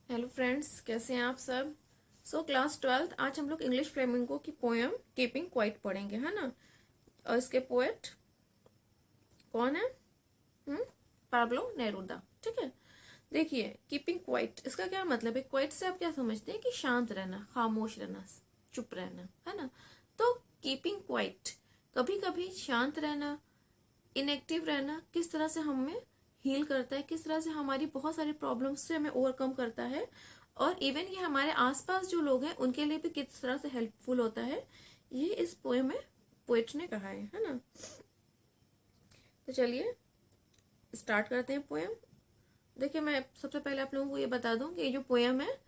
Hello friends, कैसे हैं आप सब। क्लास 12 आज हम लोग इंग्लिश फ्लेमिंगो की पोएम कीपिंग क्वाइट पढ़ेंगे, है ना। और इसके पोएट कौन है? हम्म पाब्लो नेरूदा। ठीक है। देखिए, कीपिंग क्वाइट इसका क्या मतलब है। क्वाइट से आप क्या समझते हैं कि शांत रहना, खामोश रहना, चुप रहना, है ना। तो कीपिंग क्वाइट, कभी कभी शांत रहना, इनएक्टिव रहना किस तरह से हमें हील करता है, किस तरह से हमारी बहुत सारी प्रॉब्लम्स से हमें ओवरकम करता है, और इवन ये हमारे आसपास जो लोग हैं उनके लिए भी किस तरह से हेल्पफुल होता है, ये इस पोएम में पोएट ने कहा है ना। तो चलिए स्टार्ट करते हैं पोएम। देखिए, मैं सबसे पहले आप लोगों को ये बता दूं कि ये जो पोएम है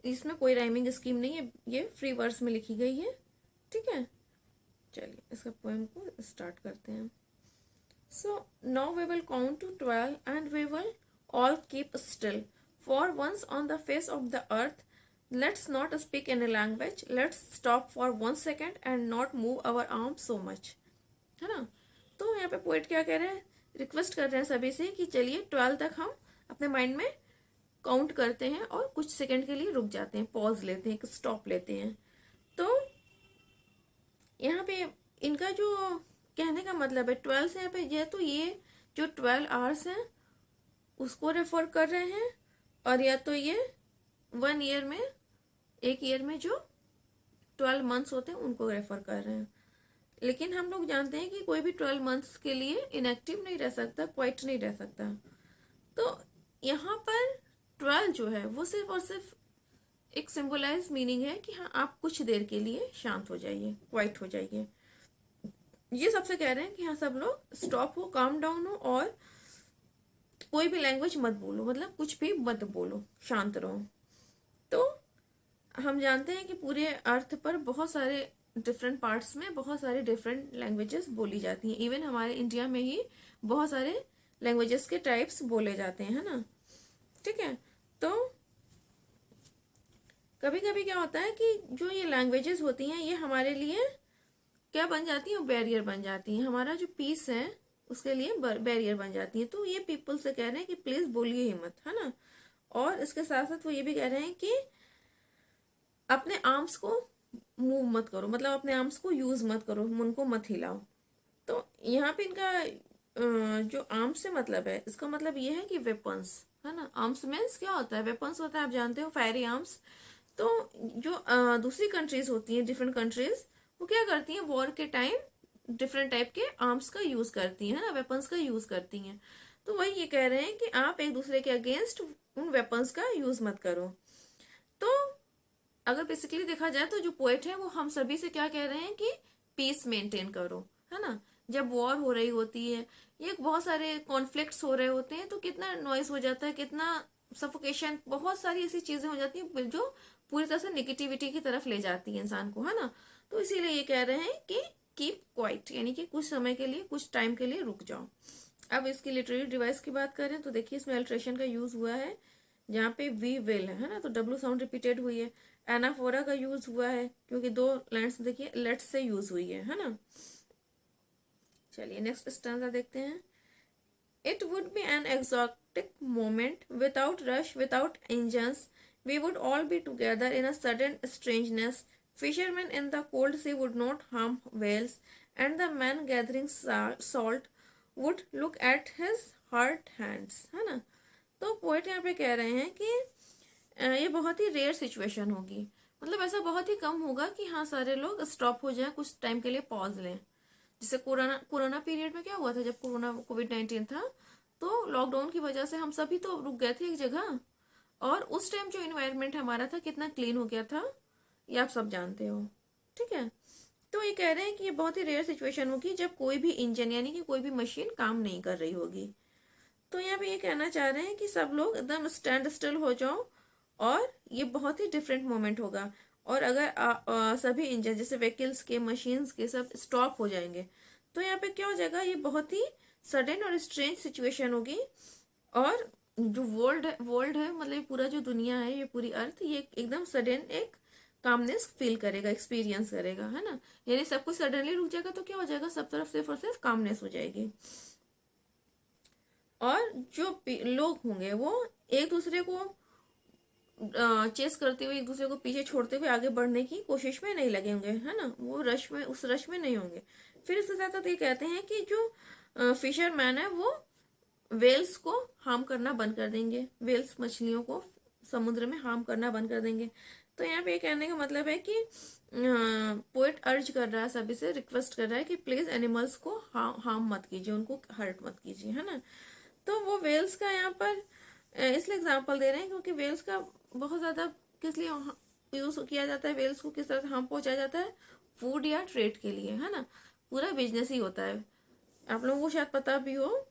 इसमें कोई राइमिंग स्कीम नहीं है, ये फ्री वर्स में लिखी गई है। ठीक है, चलिए इसका पोएम को स्टार्ट करते हैं। So now we will count to 12 and we will all keep still. For once on the face of the earth, let's not speak any language. Let's stop for 1 second and not move our arms so much. है ना। तो यहाँ पे poet क्या कह रहे हैं, request कर रहे हैं सभी से कि चलिए 12 तक हम अपने माइंड में काउंट करते हैं और कुछ सेकंड के लिए रुक जाते हैं, पॉज लेते हैं, एक स्टॉप लेते हैं। तो यहाँ पे इनका जो कहने का मतलब है 12 से यहाँ पे ये, तो ये जो 12 आवर्स हैं उसको रेफर कर रहे हैं, और या तो ये 1 ईयर में, एक ईयर में जो 12 मंथ्स होते हैं उनको रेफर कर रहे हैं। लेकिन हम लोग जानते हैं कि कोई भी 12 मंथ्स के लिए इनएक्टिव नहीं रह सकता, क्वाइट नहीं रह सकता। तो यहाँ पर 12 जो है वो सिर्फ और सिर्फ एक सिंबलाइज मीनिंग है कि हाँ, आप कुछ देर के लिए शांत हो जाइए, क्वाइट हो जाइए। ये सबसे कह रहे हैं कि हाँ, सब लोग स्टॉप हो, काम डाउन हो, और कोई भी लैंग्वेज मत बोलो, मतलब कुछ भी मत बोलो, शांत रहो। तो हम जानते हैं कि पूरे अर्थ पर बहुत सारे डिफरेंट पार्ट्स में बहुत सारे डिफरेंट लैंग्वेजेस बोली जाती हैं। इवन हमारे इंडिया में ही बहुत सारे लैंग्वेजेस के टाइप्स बोले जाते हैं, है ना। ठीक है। तो कभी कभी क्या होता है कि जो ये लैंग्वेजेस होती हैं ये हमारे लिए क्या बन जाती है, बैरियर बन जाती है, हमारा जो पीस है उसके लिए बैरियर बन जाती है। तो ये पीपल से कह रहे हैं कि प्लीज बोलिए ही मत, है ना। और इसके साथ साथ वो ये भी कह रहे हैं कि अपने आर्म्स को मूव मत करो, मतलब अपने आर्म्स को यूज मत करो, उनको मत हिलाओ। तो यहाँ पे इनका जो आर्म्स से मतलब है, इसका मतलब ये है कि वेपन्स, है ना। आर्म्स मीन्स क्या होता है, वेपन्स होता है, आप जानते हो, फायरी आर्म्स। तो जो दूसरी कंट्रीज होती हैं, डिफरेंट कंट्रीज, वो क्या करती हैं वॉर के टाइम डिफरेंट टाइप के आर्म्स का यूज करती हैं, ना, वेपन्स का यूज करती हैं। तो वही ये कह रहे हैं कि आप एक दूसरे के अगेंस्ट उन वेपन्स का यूज मत करो। तो अगर बेसिकली देखा जाए तो जो पोएट है वो हम सभी से क्या कह रहे हैं कि पीस मेंटेन करो, है ना। जब वॉर हो रही होती है, ये बहुत सारे कॉन्फ्लिक्ट्स हो रहे होते हैं, तो कितना नॉइस हो जाता है, कितना सफोकेशन, बहुत सारी ऐसी चीजें हो जाती हैं जो पूरी तरह से निगेटिविटी की तरफ ले जाती है इंसान को, है ना। तो इसीलिए ये कह रहे हैं कि कीप क्वाइट, यानी कि कुछ समय के लिए, कुछ टाइम के लिए रुक जाओ। अब इसकी लिटरेरी डिवाइस की बात करें तो देखिए, इसमें अल्ट्रेशन का यूज हुआ है, जहाँ पे वी विल है ना, तो डब्ल्यू साउंड रिपीटेड हुई है। एनाफोरा का यूज हुआ है क्योंकि दो लाइन्स देखिए लेट्स से यूज हुई है ना। चलिए नेक्स्ट स्टैंजा देखते हैं। It would be an exotic moment without rush, without engines, we would all be together in a sudden strangeness, fisherman in the cold sea would not harm whales, and the man gathering salt would look at his hurt hands, है ना। तो poet यहाँ पे कह रहे हैं कि ये बहुत ही रेयर सिचुएशन होगी, मतलब ऐसा बहुत ही कम होगा कि हाँ, सारे लोग स्टॉप हो जाएं, कुछ टाइम के लिए पॉज लें। जैसे कोरोना कोरोना पीरियड में क्या हुआ था, जब कोरोना कोविड-19 था, तो लॉकडाउन की वजह से हम सभी तो रुक गए थे एक जगह, और उस टाइम जो इन्वायरमेंट हमारा था कितना क्लीन हो गया था, ये आप सब जानते हो। ठीक है। तो ये कह रहे हैं कि ये बहुत ही रेयर सिचुएशन होगी जब कोई भी इंजन, यानी कि कोई भी मशीन काम नहीं कर रही होगी। तो यहाँ पे ये कहना चाह रहे हैं कि सब लोग एकदम स्टैंड स्टिल हो जाओ, और ये बहुत ही डिफरेंट मोमेंट होगा। और अगर सभी इंजन जैसे व्हीकल्स के, मशीन्स के सब स्टॉप हो जाएंगे, तो यहाँ पे क्या हो जाएगा, ये बहुत ही सडन और स्ट्रेंज सिचुएशन होगी। और जो वर्ल्ड है, मतलब पूरा जो दुनिया है, ये पूरी अर्थ, ये एकदम सडन एक कामनेस फील करेगा, एक्सपीरियंस करेगा, है ना। यानी सब कुछ सडनली रुक जाएगा तो क्या हो जाएगा, सब तरफ सिर्फ और सिर्फ कामनेस हो जाएगी। और जो लोग होंगे वो एक दूसरे को चेस करते हुए, एक दूसरे को पीछे छोड़ते हुए आगे बढ़ने की कोशिश में नहीं लगे होंगे, है ना, वो रश में, उस रश में नहीं होंगे। फिर इसके साथ साथ ये कहते हैं कि जो फिशरमैन है वो वेल्स को हार्म करना बंद कर देंगे, वेल्स मछलियों को समुद्र में हार्म करना बंद कर देंगे। तो यहाँ पे ये कहने का मतलब है कि पोएट अर्ज कर रहा है, सभी से रिक्वेस्ट कर रहा है कि प्लीज एनिमल्स को हार्म मत कीजिए, उनको हर्ट मत कीजिए, है ना। तो वो वेल्स का यहाँ पर इसलिए एग्जाम्पल दे रहे हैं क्योंकि वेल्स का बहुत ज्यादा किस लिए यूज किया जाता है, वेल्स को किस तरह से हार्म पहुंचाया जाता है, फूड या ट्रेड के लिए, है ना, पूरा बिजनेस ही होता है, आप लोगों को शायद पता भी हो।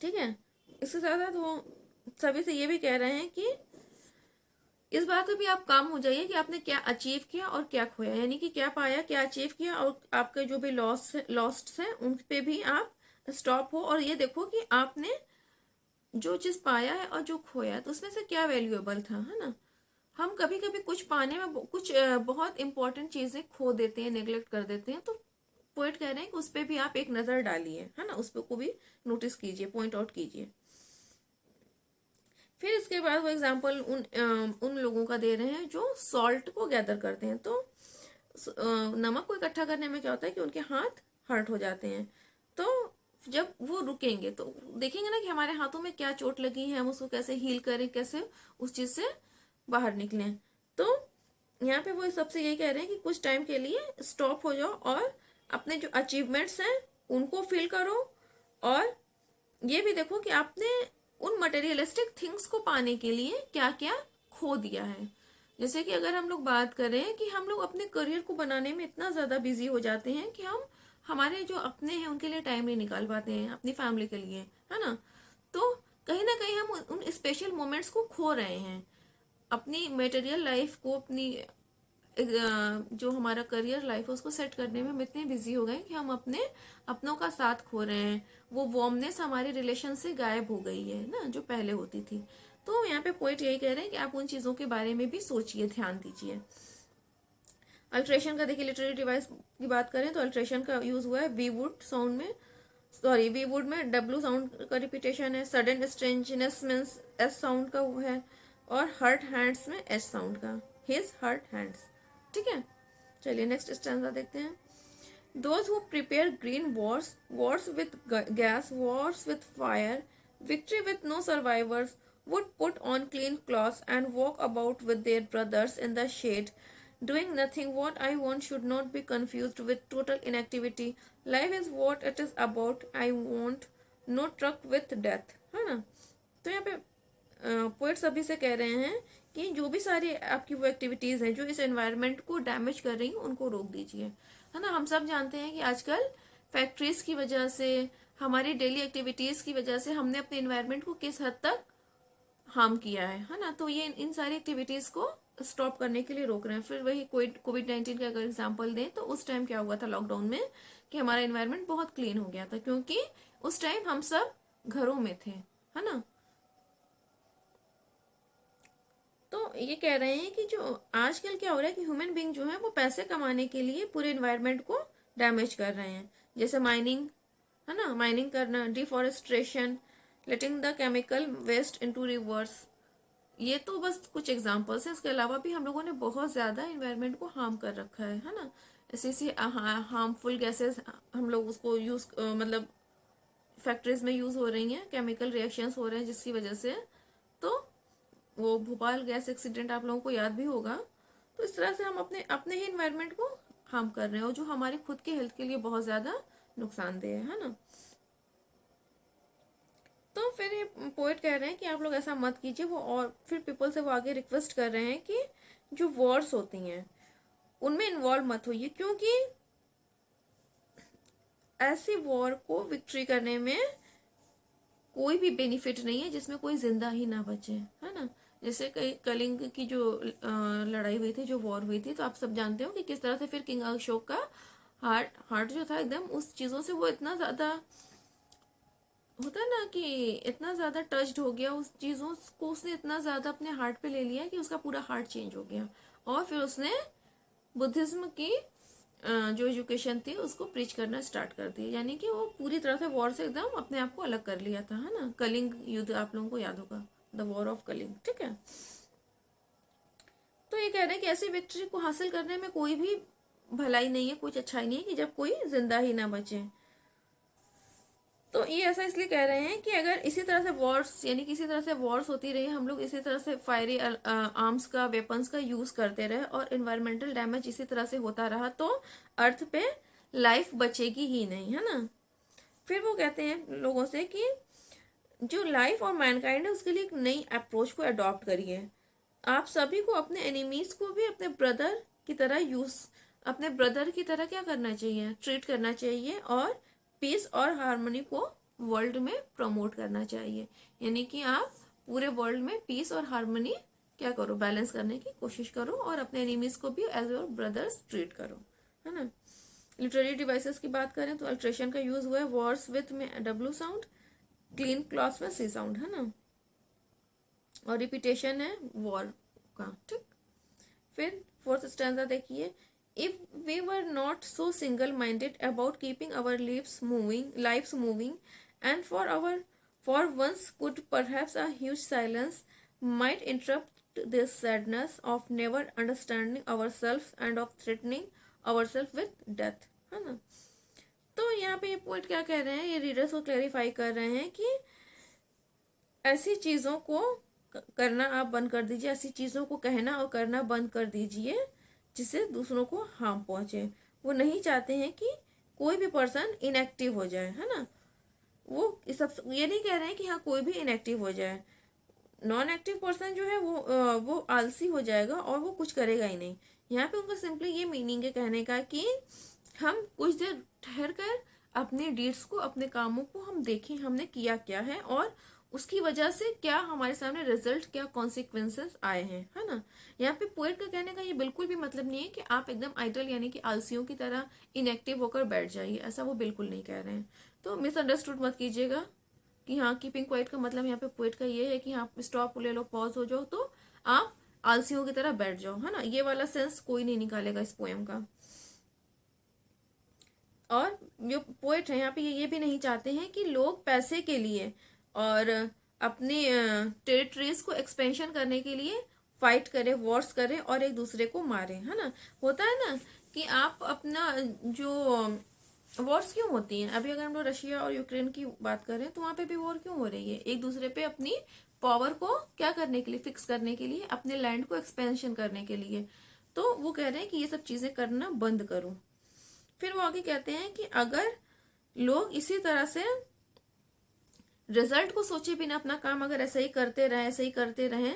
ठीक है, इसके साथ साथ वो सभी से ये भी कह रहे हैं कि इस बात पे भी आप काम हो जाइए कि आपने क्या अचीव किया और क्या खोया, यानी कि क्या पाया, क्या अचीव किया, और आपके जो भी लॉस्ट है उन पे भी आप स्टॉप हो, और ये देखो कि आपने जो चीज पाया है और जो खोया है तो उसमें से क्या वैल्यूएबल था, है ना। हम कभी कभी कुछ पाने में कुछ बहुत इंपॉर्टेंट चीजें खो देते हैं, नेग्लेक्ट कर देते हैं, तो पोएट कह रहे हैं कि उस पर भी आप एक नजर डालिए, है ना, उस पर को भी नोटिस कीजिए, पॉइंट आउट कीजिए। फिर इसके बाद वो एग्जाम्पल उन लोगों का दे रहे हैं जो सॉल्ट को गैदर करते हैं। तो नमक को इकट्ठा करने में क्या होता है कि उनके हाथ हर्ट हो जाते हैं, तो जब वो रुकेंगे तो देखेंगे ना कि हमारे हाथों में क्या चोट लगी है, हम उसको कैसे हील करें, कैसे उस चीज से बाहर निकलें। तो यहाँ पे वो सबसे यही कह रहे हैं कि कुछ टाइम के लिए स्टॉप हो जाओ और अपने जो अचीवमेंट्स हैं उनको फील करो, और ये भी देखो कि आपने उन मटेरियलिस्टिक थिंग्स को पाने के लिए क्या क्या खो दिया है। जैसे कि अगर हम लोग बात करें कि हम लोग अपने करियर को बनाने में इतना ज्यादा बिजी हो जाते हैं कि हम हमारे जो अपने हैं उनके लिए टाइम नहीं निकाल पाते हैं, अपनी फैमिली के लिए, है ना। तो कहीं ना कहीं हम उन स्पेशल मोमेंट्स को खो रहे हैं, अपनी मटेरियल लाइफ को, अपनी जो हमारा करियर लाइफ है उसको सेट करने में हम इतने बिजी हो गए कि हम अपने अपनों का साथ खो रहे हैं, वो वार्मनेस हमारे रिलेशन से गायब हो गई है ना, जो पहले होती थी। तो यहाँ पे पोइट यही कह रहे हैं कि आप उन चीजों के बारे में भी सोचिए, ध्यान दीजिए। अल्ट्रेशन का देखिए, लिटरेरी डिवाइस की बात करें तो अल्ट्रेशन का यूज हुआ है वी वुड साउंड में, सॉरी वी वुड में डब्ल्यू साउंड का रिपीटेशन है, sudden strangeness means S sound का वो है, और हर्ट हैंड्स में एस साउंड का, हिज हर्ट हैंड्स। ठीक है, चलिए नेक्स्ट स्टैंजा देखते हैं। Those who prepare green wars, wars with gas, wars with fire, victory with no survivors, would put on clean clothes and walk about with their brothers in the shade, doing nothing. What I want should not be confused with total inactivity. Life is what it is about. I want no truck with death, है ना। तो यहाँ पे poet सभी से कह रहे हैं कि जो भी सारी आपकी वो एक्टिविटीज हैं जो इस एनवायरनमेंट को डैमेज कर रही हैं उनको रोक दीजिए, है ना। हम सब जानते हैं कि आजकल फैक्ट्रीज की वजह से, हमारी डेली एक्टिविटीज की वजह से हमने अपने एनवायरनमेंट को किस हद तक हार्म किया है ना। तो ये इन सारी एक्टिविटीज को स्टॉप करने के लिए रोक रहे हैं। फिर वही कोविड-19 का अगर एग्जाम्पल दें तो उस टाइम क्या हुआ था लॉकडाउन में कि हमारा एनवायरनमेंट बहुत क्लीन हो गया था, क्योंकि उस टाइम हम सब घरों में थे, है ना। तो ये कह रहे हैं कि जो आजकल क्या हो रहा है कि ह्यूमन बीइंग जो है वो पैसे कमाने के लिए पूरे एनवायरनमेंट को डैमेज कर रहे हैं, जैसे माइनिंग, है ना, माइनिंग करना, deforestation, letting the chemical waste into rivers. ये तो बस कुछ एग्जांपल्स हैं, इसके अलावा भी हम लोगों ने बहुत ज्यादा एनवायरनमेंट को हार्म कर रखा है ना। ऐसी ऐसी हार्मफुल गैसेस हम लोग उसको यूज मतलब फैक्ट्रीज में यूज हो रही हैं, केमिकल रिएक्शंस हो रहे हैं जिसकी वजह से, तो वो भोपाल गैस एक्सीडेंट आप लोगों को याद भी होगा। तो इस तरह से हम अपने अपने ही एनवायरनमेंट को हार्म कर रहे हैं, और जो हमारी खुद की हेल्थ के लिए बहुत ज्यादा नुकसानदेह है ना। तो फिर ये पोएट कह रहे हैं कि आप लोग ऐसा मत कीजिए वो, और फिर पीपल से वो आगे रिक्वेस्ट कर रहे हैं कि जो वॉर्स होती हैं उनमें इन्वॉल्व मत होइए, क्योंकि ऐसी वॉर को विक्ट्री करने में कोई भी बेनिफिट नहीं है जिसमें कोई जिंदा ही ना बचे, है ना। जैसे कई कलिंग की जो लड़ाई हुई थी, जो वॉर हुई थी, तो आप सब जानते हो कि किस तरह से फिर किंग अशोक का हार्ट हार्ट जो था एकदम उस चीजों से वो इतना ज्यादा होता है ना कि इतना ज्यादा टच्ड हो गया उस चीजों को, उसने इतना ज्यादा अपने हार्ट पे ले लिया कि उसका पूरा हार्ट चेंज हो गया, और फिर उसने बुद्धिज्म की जो एजुकेशन थी उसको प्रीच करना स्टार्ट कर दिया, यानी कि वो पूरी तरह से वॉर से एकदम अपने आप को अलग कर लिया था, है ना। कलिंग युद्ध आप लोगों को याद होगा, द वॉर ऑफ कलिंग। ठीक है, तो ये कह रहे हैं कि ऐसी विक्ट्री को हासिल करने में कोई भी भलाई नहीं है, कुछ अच्छाई नहीं है कि जब कोई जिंदा ही ना बचे। तो ये ऐसा इसलिए कह रहे हैं कि अगर इसी तरह से वॉर्स, यानी किसी तरह से वॉर्स होती रही, हम लोग इसी तरह से फायरी आर्म्स का, वेपन्स का यूज करते रहे और इन्वायरमेंटल डैमेज इसी तरह से होता रहा, तो अर्थ पे लाइफ बचेगी ही नहीं, है ना। फिर वो कहते हैं लोगों से कि जो लाइफ और मैनकाइंड है उसके लिए एक नई अप्रोच को अडॉप्ट करिए। आप सभी को अपने एनिमीज को भी अपने ब्रदर की तरह अपने ब्रदर की तरह क्या करना चाहिए, ट्रीट करना चाहिए, और पीस और हार्मनी को वर्ल्ड में प्रमोट करना चाहिए। यानी कि आप पूरे वर्ल्ड में पीस और हार्मनी क्या करो, बैलेंस करने की कोशिश करो, और अपने एनिमीज को भी एज योर ब्रदर्स ट्रीट करो, है ना। लिटरेरी डिवाइसेस की बात करें तो अल्ट्रेशन का यूज हुआ है वॉर्स विथ में डब्ल्यू साउंड, क्लीन क्लॉथ्स में सी साउंड, है ना, और रिपीटेशन है वॉर का, ठीक। फिर फोर्थ स्टैंजा देखिए, if we were not so single minded about keeping our lives moving and for once could perhaps a huge silence might interrupt this sadness of never understanding our self and of threatening our self with death, है ना। तो यहाँ पे ये point क्या कह रहे हैं, ये रीडर्स को क्लैरिफाई कर रहे हैं कि ऐसी चीजों को करना आप बंद कर दीजिए, ऐसी चीजों को कहना और करना बंद कर दीजिए जिससे दूसरों को हार्म पहुंचे। वो नहीं चाहते हैं कि कोई भी पर्सन इनएक्टिव हो जाए, है ना। वो सब ये नहीं कह रहे हैं कि हाँ कोई भी इनएक्टिव हो जाए। नॉन एक्टिव पर्सन जो है वो आलसी हो जाएगा और वो कुछ करेगा ही नहीं। यहाँ पे उनका सिंपली ये मीनिंग है कहने का कि हम कुछ देर ठहर कर अपने डीड्स को, अपने कामों को हम देखें, हमने किया क्या है और उसकी वजह से क्या हमारे सामने रिजल्ट, क्या कॉन्सिक्वेंसेस आए हैं, है ना। यहाँ पे पोएट का कहने का ये बिल्कुल भी मतलब नहीं है कि आप एकदम आइडल यानी कि आलसियों की तरह इनएक्टिव होकर बैठ जाइए, ऐसा वो बिल्कुल नहीं कह रहे हैं। तो मिसअंडरस्टूड मत कीजिएगा कि हाँ कीपिंग क्वाइट का मतलब यहाँ पे पोएट का ये है कि हाँ स्टॉप ले लो, पॉज हो जाओ, तो आप आलसियों की तरह बैठ जाओ, है ना। ये वाला सेंस कोई नहीं निकालेगा इस पोएम का। और जो पोएट है यहाँ पे ये भी नहीं चाहते हैं कि लोग पैसे के लिए और अपनी टेरिटरीज को एक्सपेंशन करने के लिए फाइट करें, वॉर्स करें और एक दूसरे को मारें, है ना। होता है ना कि आप अपना जो वॉर्स क्यों होती हैं, अभी अगर हम लोग रशिया और यूक्रेन की बात करें तो वहां पे भी वॉर क्यों हो रही है, एक दूसरे पे अपनी पावर को क्या करने के लिए, फिक्स करने के लिए, अपने लैंड को एक्सपेंशन करने के लिए। तो वो कह रहे हैं कि ये सब चीजें करना बंद करो। फिर वो आगे कहते हैं कि अगर लोग इसी तरह से रिजल्ट को सोचे बिना अपना काम अगर ऐसे ही करते रहे, ऐसे ही करते रहे,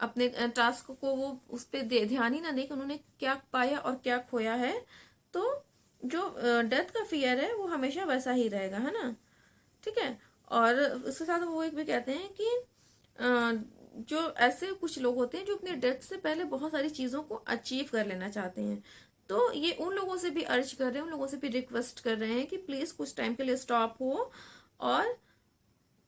अपने टास्क को वो उस पर ध्यान ही ना दें कि उन्होंने क्या पाया और क्या खोया है, तो जो डेथ का फियर है वो हमेशा वैसा ही रहेगा, है ना, ठीक है। और उसके साथ वो एक भी कहते हैं कि जो ऐसे कुछ लोग होते हैं जो अपने डेथ से पहले बहुत सारी चीजों को अचीव कर लेना चाहते हैं, तो ये उन लोगों से भी अर्ज कर रहे हैं, उन लोगों से भी रिक्वेस्ट कर रहे हैं कि प्लीज कुछ टाइम के लिए स्टॉप हो और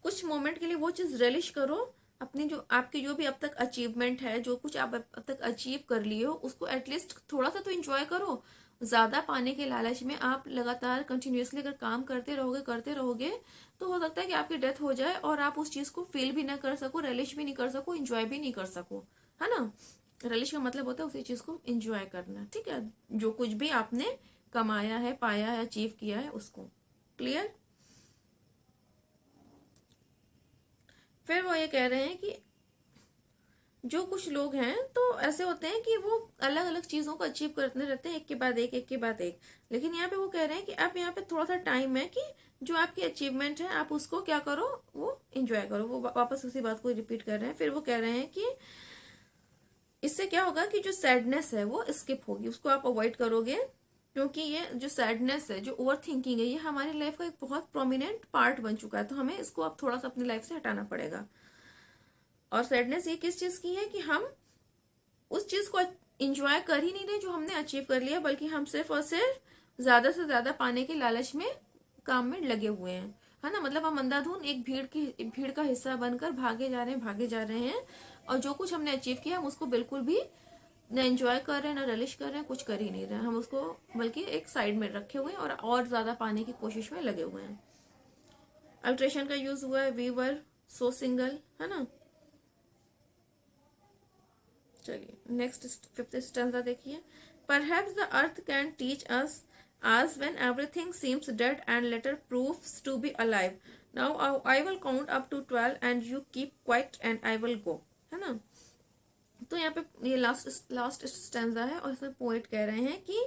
कुछ मोमेंट के लिए वो चीज रिलिश करो, अपनी जो आपकी जो भी अब तक अचीवमेंट है, जो कुछ आप अब तक अचीव कर लिए हो उसको एटलीस्ट थोड़ा सा तो एंजॉय करो। ज्यादा पाने के लालच में आप लगातार कंटिन्यूअसली अगर काम करते रहोगे तो हो सकता है कि आपकी डेथ हो जाए और आप उस चीज को फील भी ना कर सको, रिलिश भी नहीं कर सको, एंजॉय भी नहीं कर सको, है ना। रिलिश का मतलब होता है उसी चीज को एंजॉय करना, ठीक है, जो कुछ भी आपने कमाया है, पाया है, अचीव किया है उसको। क्लियर। फिर वो ये कह रहे हैं कि जो कुछ लोग हैं तो ऐसे होते हैं कि वो अलग अलग चीजों को अचीव करते रहते हैं, एक के बाद एक, एक के बाद एक। लेकिन यहाँ पे वो कह रहे हैं कि आप यहाँ पे थोड़ा सा टाइम है कि जो आपकी अचीवमेंट है आप उसको क्या करो, वो एंजॉय करो। वो वापस उसी बात को रिपीट कर रहे हैं। फिर वो कह रहे हैं कि इससे क्या होगा कि जो सैडनेस है वो स्किप होगी, उसको आप अवॉइड करोगे, क्योंकि ये जो सैडनेस है, जो ओवर थिंकिंग है, ये हमारी लाइफ का एक बहुत प्रोमिनेंट पार्ट बन चुका है, तो हमें इसको अब थोड़ा सा अपनी लाइफ से हटाना पड़ेगा। और सैडनेस ये किस चीज की है कि हम उस चीज को एंजॉय कर ही नहीं रहे जो हमने अचीव कर लिया, बल्कि हम सिर्फ और सिर्फ ज्यादा से ज्यादा पाने के लालच में काम में लगे हुए हैं, है ना। मतलब हम अंधाधुन एक भीड़ का हिस्सा बनकर भागे जा रहे हैं और जो कुछ हमने अचीव किया हम उसको बिल्कुल भी न एंजॉय कर रहे हैं, न रिलिश कर रहे हैं, कुछ कर ही नहीं रहे हैं। हम उसको बल्कि एक साइड में रखे हुए हैं और ज्यादा पाने की कोशिश में लगे हुए हैं। अल्ट्रेशन का यूज हुआ है वी वर सो सिंगल, है ना। चलिए नेक्स्ट फिफ्थ स्टैंजा देखिए। Perhaps the earth can teach us as when everything seems dead and later proves to be alive. Now I will count up to 12 and you keep quiet and I will go, है ना। तो यहाँ पे ये last stanza है और इसमें poet कह रहे हैं कि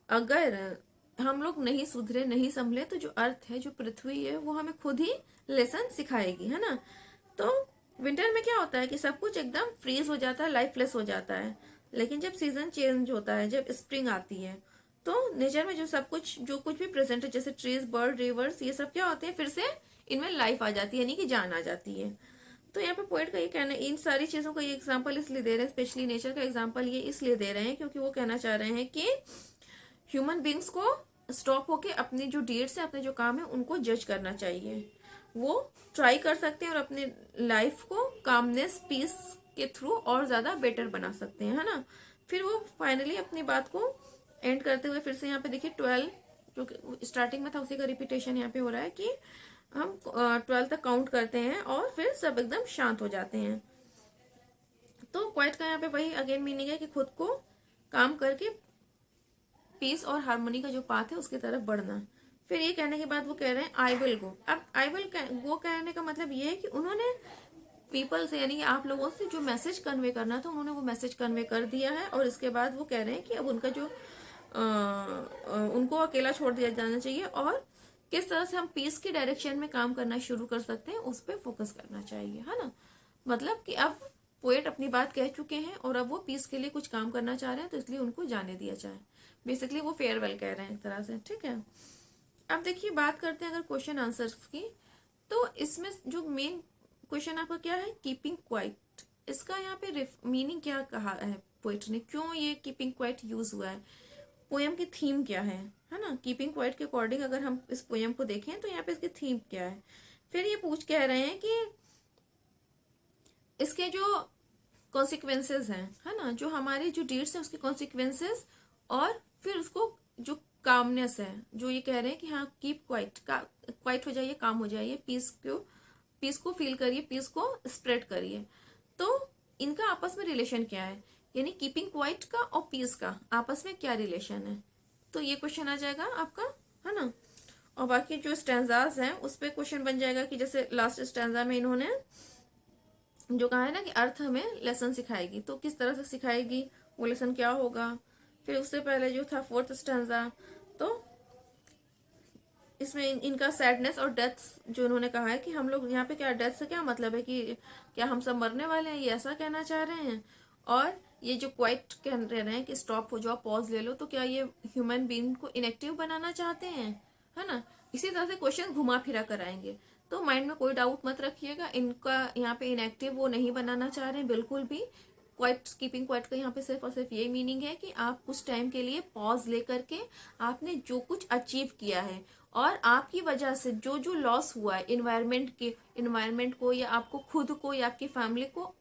अगर हम लोग नहीं सुधरे नहीं संभले तो जो अर्थ है, जो पृथ्वी है, वो हमें खुद ही लेसन सिखाएगी, है ना। तो विंटर में क्या होता है कि सब कुछ एकदम फ्रीज हो जाता है, लाइफलेस हो जाता है। लेकिन जब सीजन चेंज होता है, जब स्प्रिंग आती है, तो नेचर में जो कुछ भी प्रेजेंट है, जैसे ट्रीज, बर्ड, रिवर्स, ये सब क्या होते हैं, फिर से इनमें लाइफ आ जाती है, यानी कि जान आ जाती है। तो यहाँ पे पोएट का ये कहना है, इन सारी चीजों का ये एग्जाम्पल इसलिए दे रहे हैं, स्पेशली नेचर का एग्जाम्पल ये इसलिए दे रहे हैं क्योंकि वो कहना चाह रहे हैं कि ह्यूमन बींग्स को स्टॉप होके अपनी जो डीड्स है, अपने जो काम है, उनको जज करना चाहिए। वो ट्राई कर सकते हैं और अपने लाइफ को कामनेस, पीस के थ्रू और ज्यादा बेटर बना सकते हैं, है ना। फिर वो फाइनली अपनी बात को एंड करते हुए फिर से यहाँ पे देखिए 12, जो कि स्टार्टिंग में था उसी का रिपीटेशन यहाँ पे हो रहा है कि हम 12 तक काउंट करते हैं और फिर सब एकदम शांत हो जाते हैं। तो क्वाइट का यहाँ पे वही अगेन मीनिंग है कि खुद को काम करके पीस और हार्मोनी का जो पाथ है उसकी तरफ बढ़ना। फिर ये कहने के बाद वो कह रहे हैं आई विल गो। अब आई विल गो कहने का मतलब ये है कि उन्होंने पीपल से, यानी कि आप लोगों से जो मैसेज कन्वे करना था, उन्होंने वो मैसेज कन्वे कर दिया है। और इसके बाद वो कह रहे हैं कि अब उनका जो उनको अकेला छोड़ दिया जाना चाहिए और किस तरह से हम पीस की डायरेक्शन में काम करना शुरू कर सकते हैं उस पर फोकस करना चाहिए, है ना। मतलब कि अब पोएट अपनी बात कह चुके हैं और अब वो पीस के लिए कुछ काम करना चाह रहे हैं, तो इसलिए उनको जाने दिया जाए। बेसिकली वो फेयरवेल कह रहे हैं एक तरह से, ठीक है। अब देखिए बात करते हैं अगर क्वेश्चन आंसर्स की, तो इसमें जो मेन क्वेश्चन आपका क्या है, कीपिंग क्वाइट। इसका यहाँ पे मीनिंग क्या कहा है पोएट ने, क्यों ये कीपिंग क्वाइट यूज हुआ है, पोएम की थीम क्या है ना। कीपिंग क्वाइट के अकॉर्डिंग अगर हम इस पोएम को देखें तो यहाँ पे इसकी थीम क्या है। फिर ये कह रहे हैं कि इसके जो कॉन्सिक्वेंसेज हैं, है ना, जो हमारी जो डीड्स हैं उसके कॉन्सिक्वेंसेज, और फिर उसको जो कामनेस है, जो ये कह रहे हैं कि हाँ कीप क्वाइट, क्वाइट हो जाइए, काम हो जाइए, पीस को फील करिए, पीस को स्प्रेड करिए। तो इनका आपस में रिलेशन क्या है, यानी कीपिंग क्वाइट का और पीस का आपस में क्या रिलेशन है, तो ये क्वेश्चन आ जाएगा आपका, है ना। और बाकी जो स्टैंजाज हैं उस पर क्वेश्चन बन जाएगा कि जैसे लास्ट स्टैंजा में इन्होंने जो कहा है ना कि अर्थ हमें लेसन सिखाएगी, तो किस तरह से सिखाएगी, वो लेसन क्या होगा। फिर उससे पहले जो था फोर्थ स्टैंजा, तो इसमें इनका सैडनेस और डेथ जो इन्होंने कहा है कि हम लोग यहाँ पे क्या, डेथ से क्या मतलब है कि क्या हम सब मरने वाले हैं, ये ऐसा कहना चाह रहे हैं। और ये जो क्वाइट कह रहे हैं कि स्टॉप हो जाओ, पॉज ले लो, तो क्या ये ह्यूमन बीइंग को इनएक्टिव बनाना चाहते हैं, है ना। इसी तरह से क्वेश्चन घुमा फिरा कर आएंगे, तो माइंड में कोई डाउट मत रखिएगा, इनका यहाँ पे इनएक्टिव वो नहीं बनाना चाह रहे हैं बिल्कुल भी। क्वाइट, कीपिंग क्वाइट का यहाँ पे सिर्फ और सिर्फ ये मीनिंग है कि आप कुछ टाइम के लिए पॉज लेकर के आपने जो कुछ अचीव किया है और आपकी वजह से जो जो लॉस हुआ है इन्वायरमेंट को या आपको खुद को या आपकी फैमिली को,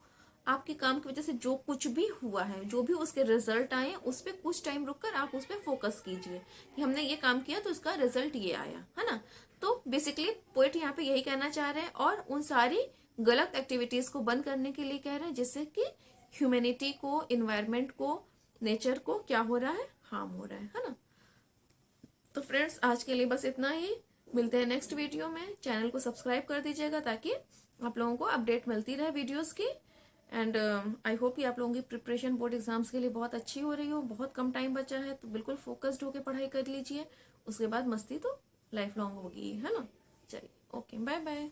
आपके काम की वजह से जो कुछ भी हुआ है, जो भी उसके रिजल्ट आए, उस पर कुछ टाइम रुककर आप उस पर फोकस कीजिए कि हमने ये काम किया तो इसका रिजल्ट ये आया, है ना। तो बेसिकली पोएट यहाँ पे यही कहना चाह रहे हैं और उन सारी गलत एक्टिविटीज को बंद करने के लिए कह रहे हैं, जिससे कि ह्यूमैनिटी को, इन्वायरमेंट को, नेचर को क्या हो रहा है, हार्म हो रहा है ना। तो फ्रेंड्स आज के लिए बस इतना ही, मिलते हैं नेक्स्ट वीडियो में। चैनल को सब्सक्राइब कर दीजिएगा ताकि आप लोगों को अपडेट मिलती रहे वीडियोस की। एंड आई होप कि आप लोगों की प्रिपरेशन बोर्ड एग्जाम्स के लिए बहुत अच्छी हो रही हो। बहुत कम टाइम बचा है तो बिल्कुल फोकस्ड होकर पढ़ाई कर लीजिए, उसके बाद मस्ती तो लाइफ लॉन्ग होगी, है ना। चलिए ओके, बाय बाय।